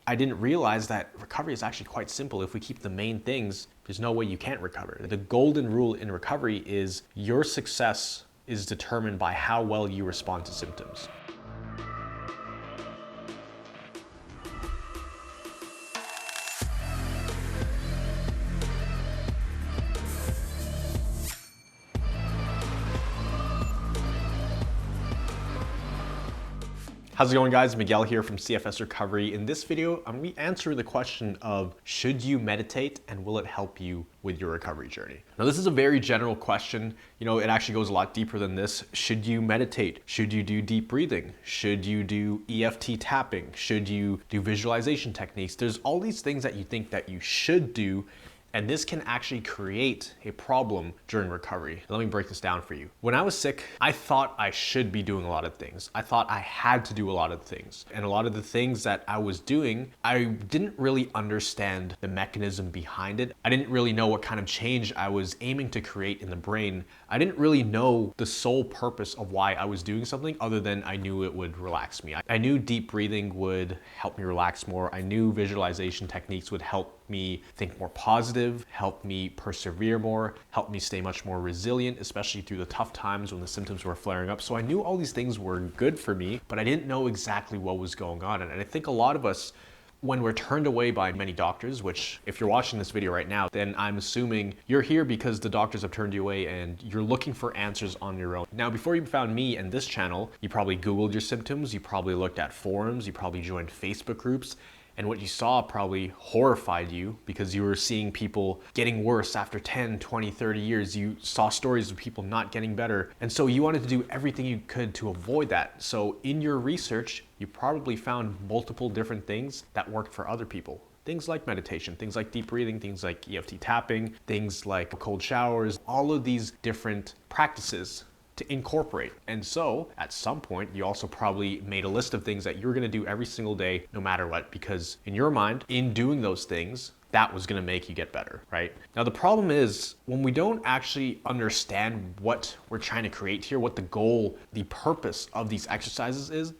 I didn't realize that recovery is actually quite simple. If we keep the main things, there's no way you can't recover. The golden rule in recovery is your success is determined by how well you respond to symptoms. How's it going, guys? Miguel here from CFS Recovery. In this video, I'm going to answer the question of should you meditate and will it help you with your recovery journey? Now, this is a very general question. It actually goes a lot deeper than this. Should you meditate? Should you do deep breathing? Should you do EFT tapping? Should you do visualization techniques? There's all these things that you think that you should do, and this can actually create a problem during recovery. Let me break this down for you. When I was sick, I thought I should be doing a lot of things. I thought I had to do a lot of things. And a lot of the things that I was doing, I didn't really understand the mechanism behind it. I didn't really know what kind of change I was aiming to create in the brain. I didn't really know the sole purpose of why I was doing something other than I knew it would relax me. I knew deep breathing would help me relax more. I knew visualization techniques would help me think more positive, help me persevere more, help me stay much more resilient, especially through the tough times when the symptoms were flaring up. So I knew all these things were good for me, but I didn't know exactly what was going on. And I think a lot of us, when we're turned away by many doctors, which if you're watching this video right now, then I'm assuming you're here because the doctors have turned you away and you're looking for answers on your own. Now, before you found me and this channel, you probably Googled your symptoms, you probably looked at forums, you probably joined Facebook groups, and what you saw probably horrified you because you were seeing people getting worse after 10, 20, 30 years. You saw stories of people not getting better. And so you wanted to do everything you could to avoid that. So in your research, you probably found multiple different things that worked for other people. Things like meditation, things like deep breathing, things like EFT tapping, things like cold showers, all of these different practices to incorporate. And so at some point, you also probably made a list of things that you're gonna do every single day, no matter what, because in your mind, in doing those things, that was gonna make you get better, right? Now, the problem is when we don't actually understand what we're trying to create here, what the goal, the purpose of these exercises is,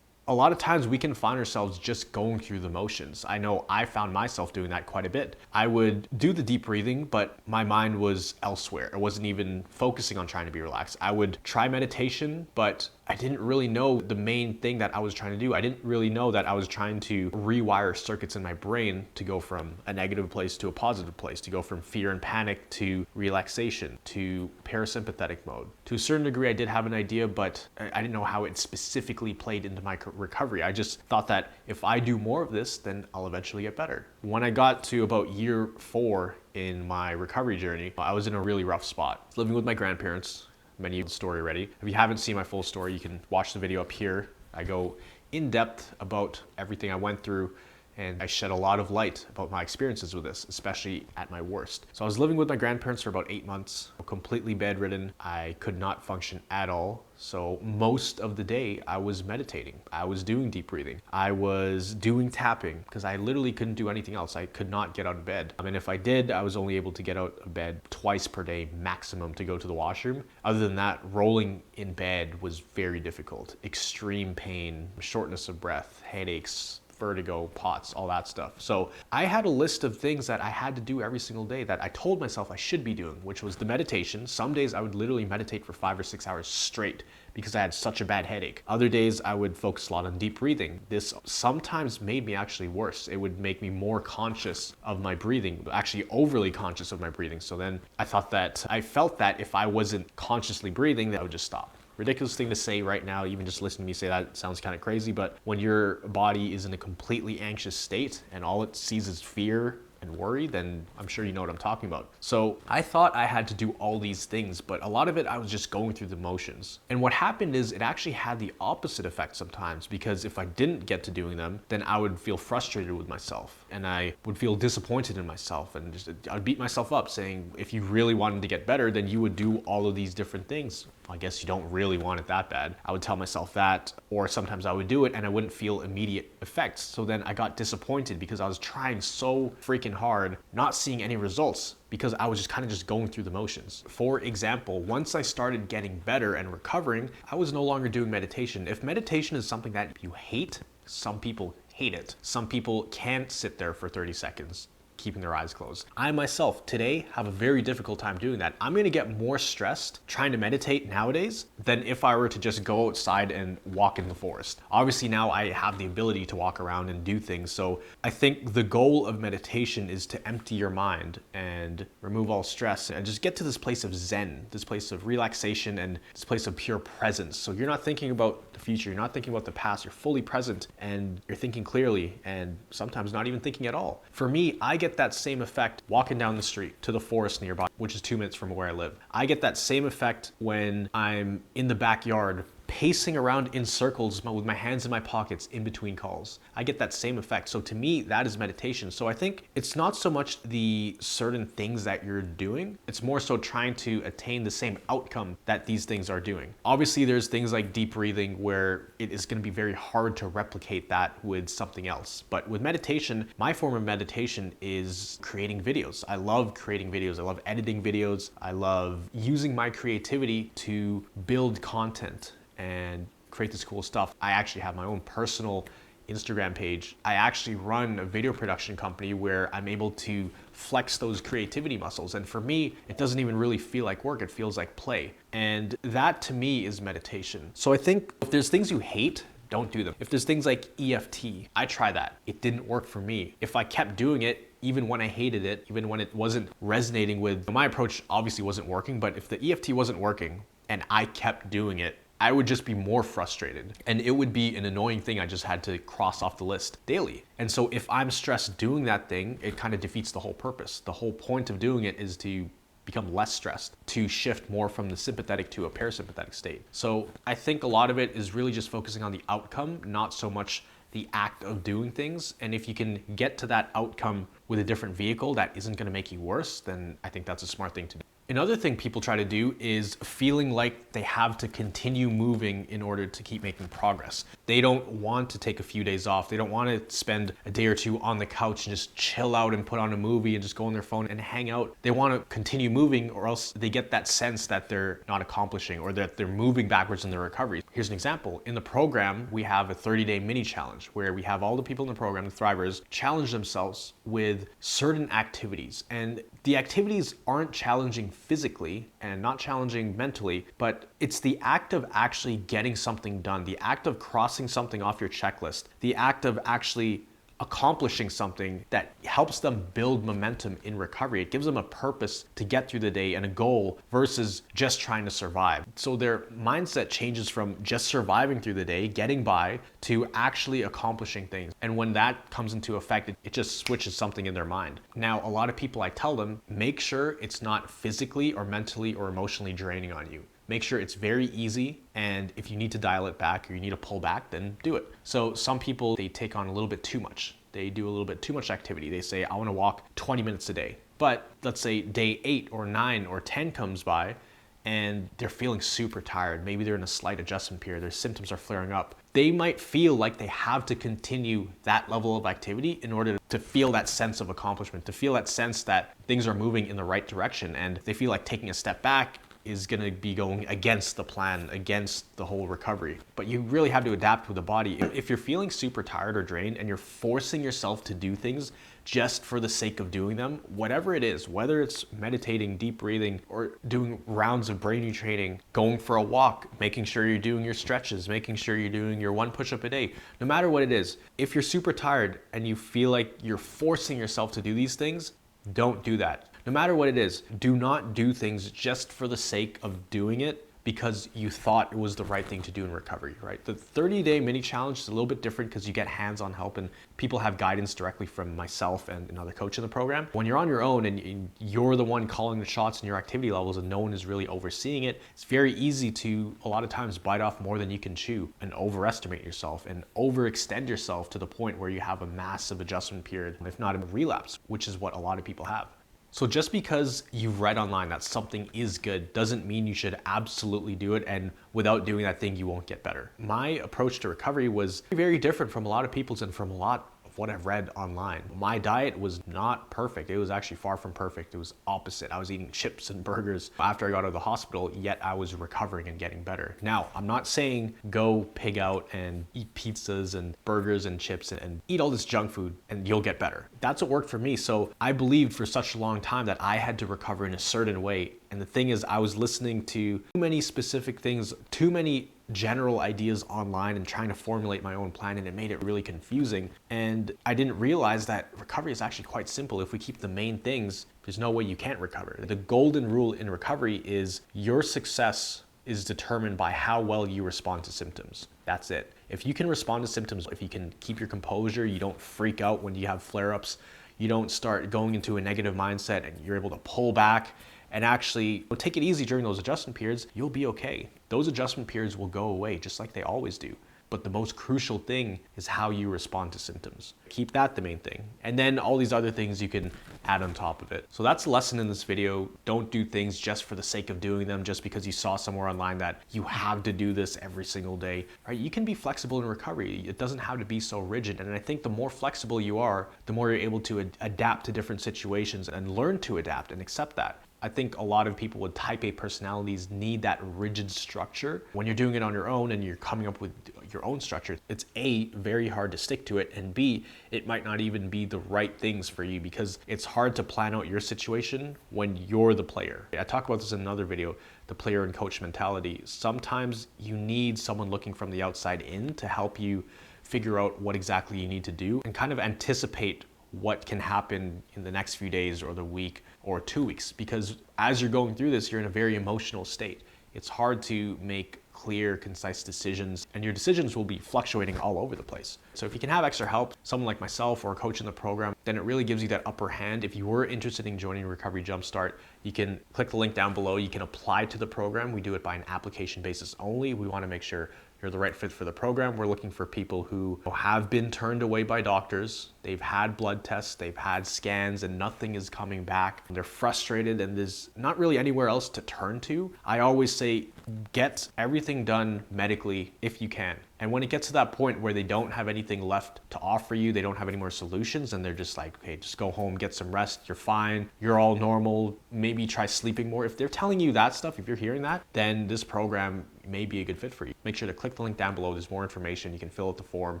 a lot of times we can find ourselves just going through the motions. I know I found myself doing that quite a bit. I would do the deep breathing, but my mind was elsewhere. I wasn't even focusing on trying to be relaxed. I would try meditation, but I didn't really know the main thing that I was trying to do. I didn't really know that I was trying to rewire circuits in my brain to go from a negative place to a positive place, to go from fear and panic to relaxation, to parasympathetic mode. To a certain degree, I did have an idea, but I didn't know how it specifically played into my recovery. I just thought that if I do more of this, then I'll eventually get better. When I got to about year 4 in my recovery journey, I was in a really rough spot. I was living with my grandparents. Many of the story already. If you haven't seen my full story, you can watch the video up here. I go in depth about everything I went through, and I shed a lot of light about my experiences with this, especially at my worst. So I was living with my grandparents for about 8 months, completely bedridden. I could not function at all. So most of the day I was meditating. I was doing deep breathing. I was doing tapping because I literally couldn't do anything else. I could not get out of bed. I mean, if I did, I was only able to get out of bed twice per day maximum to go to the washroom. Other than that, rolling in bed was very difficult. Extreme pain, shortness of breath, headaches, vertigo, POTS, all that stuff. So I had a list of things that I had to do every single day that I told myself I should be doing, which was the meditation. Some days I would literally meditate for 5 or 6 hours straight because I had such a bad headache. Other days I would focus a lot on deep breathing. This sometimes made me actually worse. It would make me more conscious of my breathing, actually overly conscious of my breathing. So then I felt that if I wasn't consciously breathing, that I would just stop. Ridiculous thing to say right now, even just listening to me say that sounds kind of crazy, but when your body is in a completely anxious state and all it sees is fear and worry, then I'm sure you know what I'm talking about. So I thought I had to do all these things, but a lot of it I was just going through the motions. And what happened is it actually had the opposite effect sometimes, because if I didn't get to doing them, then I would feel frustrated with myself and I would feel disappointed in myself, and I'd beat myself up saying, if you really wanted to get better, then you would do all of these different things. I guess you don't really want it that bad. I would tell myself that, or sometimes I would do it and I wouldn't feel immediate effects. So then I got disappointed because I was trying so freaking hard, not seeing any results because I was just kind of just going through the motions. For example, once I started getting better and recovering, I was no longer doing meditation. If meditation is something that you hate, some people hate it. Some people can't sit there for 30 seconds keeping their eyes closed. I myself today have a very difficult time doing that. I'm gonna get more stressed trying to meditate nowadays than if I were to just go outside and walk in the forest. Obviously now I have the ability to walk around and do things. So I think the goal of meditation is to empty your mind and remove all stress and just get to this place of zen, this place of relaxation and this place of pure presence. So you're not thinking about the future, you're not thinking about the past, you're fully present and you're thinking clearly and sometimes not even thinking at all. For me, I get that same effect walking down the street to the forest nearby, which is 2 minutes from where I live. I get that same effect when I'm in the backyard pacing around in circles with my hands in my pockets in between calls. I get that same effect. So to me, that is meditation. So I think it's not so much the certain things that you're doing, it's more so trying to attain the same outcome that these things are doing. Obviously, there's things like deep breathing where it is going to be very hard to replicate that with something else. But with meditation, my form of meditation is creating videos. I love creating videos. I love editing videos. I love using my creativity to build content and create this cool stuff. I actually have my own personal Instagram page. I actually run a video production company where I'm able to flex those creativity muscles. And for me, it doesn't even really feel like work, it feels like play. And that to me is meditation. So I think if there's things you hate, don't do them. If there's things like EFT, I try that. It didn't work for me. If I kept doing it, even when I hated it, even when it wasn't resonating with, my approach obviously wasn't working, but if the EFT wasn't working and I kept doing it, I would just be more frustrated. And it would be an annoying thing I just had to cross off the list daily. And so if I'm stressed doing that thing, it kind of defeats the whole purpose. The whole point of doing it is to become less stressed, to shift more from the sympathetic to a parasympathetic state. So I think a lot of it is really just focusing on the outcome, not so much the act of doing things. And if you can get to that outcome with a different vehicle that isn't gonna make you worse, then I think that's a smart thing to do. Another thing people try to do is feeling like they have to continue moving in order to keep making progress. They don't want to take a few days off. They don't want to spend a day or two on the couch and just chill out and put on a movie and just go on their phone and hang out. They want to continue moving, or else they get that sense that they're not accomplishing or that they're moving backwards in their recovery. Here's an example. In the program, we have a 30-day mini challenge where we have all the people in the program, the Thrivers, challenge themselves with certain activities. And the activities aren't challenging physically and not challenging mentally, but it's the act of actually getting something done, the act of crossing something off your checklist, the act of actually accomplishing something that helps them build momentum in recovery. It gives them a purpose to get through the day and a goal versus just trying to survive. So their mindset changes from just surviving through the day, getting by, to actually accomplishing things. And when that comes into effect, it just switches something in their mind. Now, a lot of people, I tell them, make sure it's not physically or mentally or emotionally draining on you. Make sure it's very easy, and if you need to dial it back or you need to pull back, then do it. So some people, they take on a little bit too much. They do a little bit too much activity. They say, I want to walk 20 minutes a day. But let's say day 8 or 9 or 10 comes by and they're feeling super tired. Maybe they're in a slight adjustment period. Their symptoms are flaring up. They might feel like they have to continue that level of activity in order to feel that sense of accomplishment, to feel that sense that things are moving in the right direction. And they feel like taking a step back is going to be going against the plan, against the whole recovery. But you really have to adapt with the body. If you're feeling super tired or drained and you're forcing yourself to do things just for the sake of doing them, whatever it is, whether it's meditating, deep breathing, or doing rounds of brain retraining, going for a walk, making sure you're doing your stretches, making sure you're doing your 1 push-up a day, no matter what it is, if you're super tired and you feel like you're forcing yourself to do these things, don't do that. No matter what it is, do not do things just for the sake of doing it because you thought it was the right thing to do in recovery, right? The 30-day mini challenge is a little bit different because you get hands-on help and people have guidance directly from myself and another coach in the program. When you're on your own and you're the one calling the shots in your activity levels and no one is really overseeing it, it's very easy to, a lot of times, bite off more than you can chew and overestimate yourself and overextend yourself to the point where you have a massive adjustment period, if not a relapse, which is what a lot of people have. So just because you've read online that something is good doesn't mean you should absolutely do it, and without doing that thing, you won't get better. My approach to recovery was very different from a lot of people's and from a lot of what I've read online. My diet was not perfect. It was actually far from perfect. It was opposite. I was eating chips and burgers after I got out of the hospital, yet I was recovering and getting better. Now, I'm not saying go pig out and eat pizzas and burgers and chips and eat all this junk food and you'll get better. That's what worked for me. So I believed for such a long time that I had to recover in a certain way. And the thing is, I was listening to too many specific things, too many general ideas online and trying to formulate my own plan, and it made it really confusing. And I didn't realize that recovery is actually quite simple. If we keep the main things, there's no way you can't recover. The golden rule in recovery is your success is determined by how well you respond to symptoms. That's it. If you can respond to symptoms, if you can keep your composure, you don't freak out when you have flare-ups, you don't start going into a negative mindset, and you're able to pull back and actually take it easy during those adjustment periods, you'll be okay. Those adjustment periods will go away just like they always do. But the most crucial thing is how you respond to symptoms. Keep that the main thing. And then all these other things you can add on top of it. So that's the lesson in this video. Don't do things just for the sake of doing them, just because you saw somewhere online that you have to do this every single day, right? You can be flexible in recovery. It doesn't have to be so rigid. And I think the more flexible you are, the more you're able to adapt to different situations and learn to adapt and accept that. I think a lot of people with type A personalities need that rigid structure. When you're doing it on your own and you're coming up with your own structure, it's A, very hard to stick to it, and B, it might not even be the right things for you because it's hard to plan out your situation when you're the player. I talk about this in another video, the player and coach mentality. Sometimes you need someone looking from the outside in to help you figure out what exactly you need to do and kind of anticipate what can happen in the next few days or the week or 2 weeks, because as you're going through this, you're in a very emotional state. It's hard to make clear, concise decisions, and your decisions will be fluctuating all over the place. So if you can have extra help, someone like myself or a coach in the program, then it really gives you that upper hand. If you were interested in joining Recovery Jumpstart, you can click the link down below. You can apply to the program. We do it by an application basis only. We want to make sure you're the right fit for the program. We're looking for people who have been turned away by doctors. They've had blood tests, they've had scans, and nothing is coming back. They're frustrated and there's not really anywhere else to turn to. I always say, get everything done medically if you can. And when it gets to that point where they don't have anything left to offer you, they don't have any more solutions, and they're just like, okay, just go home, get some rest, you're fine, you're all normal, maybe try sleeping more. If they're telling you that stuff, if you're hearing that, then this program may be a good fit for you. Make sure to click the link down below. There's more information. You can fill out the form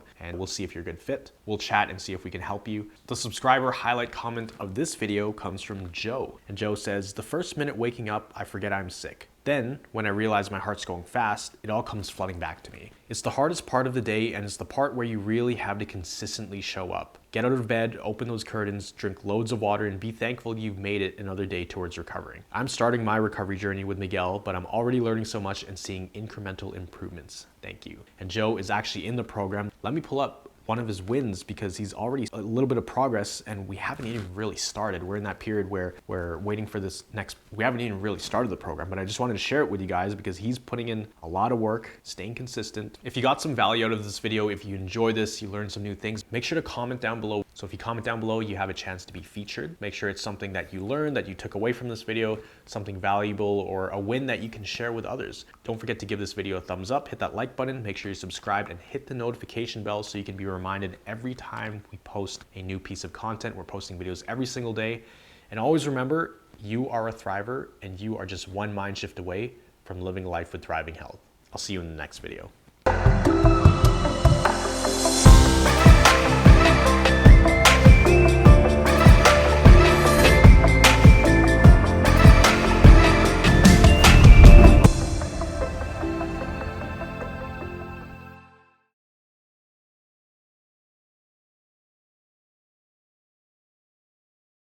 and we'll see if you're a good fit. We'll chat and see if we can help you. The subscriber highlight comment of this video comes from Joe. And Joe says, the first minute waking up, I forget I'm sick. Then, when I realize my heart's going fast, it all comes flooding back to me. It's the hardest part of the day, and it's the part where you really have to consistently show up. Get out of bed, open those curtains, drink loads of water, and be thankful you've made it another day towards recovering. I'm starting my recovery journey with Miguel, but I'm already learning so much and seeing incremental improvements. Thank you. And Joe is actually in the program. Let me pull up one of his wins because he's already a little bit of progress and we haven't even really started. We're in that period where we're waiting for this next, we haven't even really started the program, but I just wanted to share it with you guys because he's putting in a lot of work, staying consistent. If you got some value out of this video, if you enjoy this, you learned some new things, make sure to comment down below. So if you comment down below, you have a chance to be featured. Make sure it's something that you learned, that you took away from this video, something valuable or a win that you can share with others. Don't forget to give this video a thumbs up, hit that like button, make sure you're subscribed and hit the notification bell so you can be reminded every time we post a new piece of content. We're posting videos every single day. And always remember, you are a thriver and you are just one mind shift away from living life with thriving health. I'll see you in the next video.